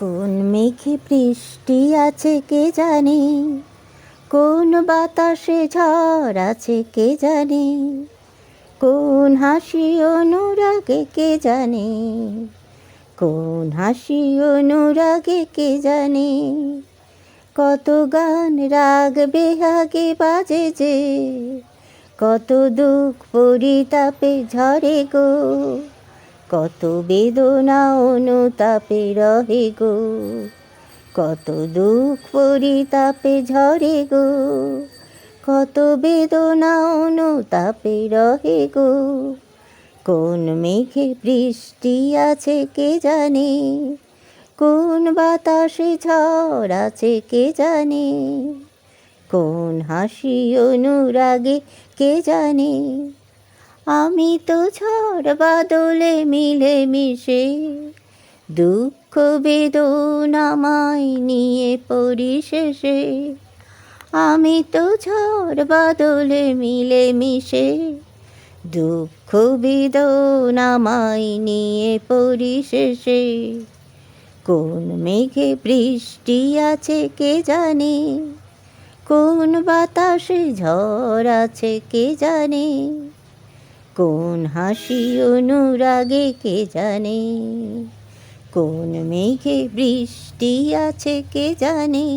কোন মেঘে বৃষ্টি আছে কে জানে, কোন বাতাসে ঝড় আছে কে জানে, কোন হাসি অনুরাগে কে জানে, কোন হাসি অনুরাগে কে জানে। কত গান রাগ বেহাগে বাজে যে, কত দুঃখ পরিতাপে ঝরে গো, কত বেদনা অনুতাপে রহে গো, কত দুঃখ পরিতাপে ঝরে গো, কত বেদনা অনুতাপে রহে গো। কোন মেঘে বৃষ্টি আছে কে জানে, কোন বাতাসে ঝড় আছে কে জানে, কোন হাসি অনুরাগে কে জানে। আমি তো ঝড় বাদলে মিলে মিশে, দুঃখ বেদনামায় নিয়ে পরিশেষে। আমি তো ঝড় বাদলে মিলে মিশে, দুঃখ বেদনামায় নিয়ে পরিশেষে। কোন মেঘে বৃষ্টি আছে কে জানে, কোন বাতাসে ঝড় আছে কে জানে, কোন হাসি অনুরাগে কে জানে। কোন মেঘে বৃষ্টি আছে কে জানে।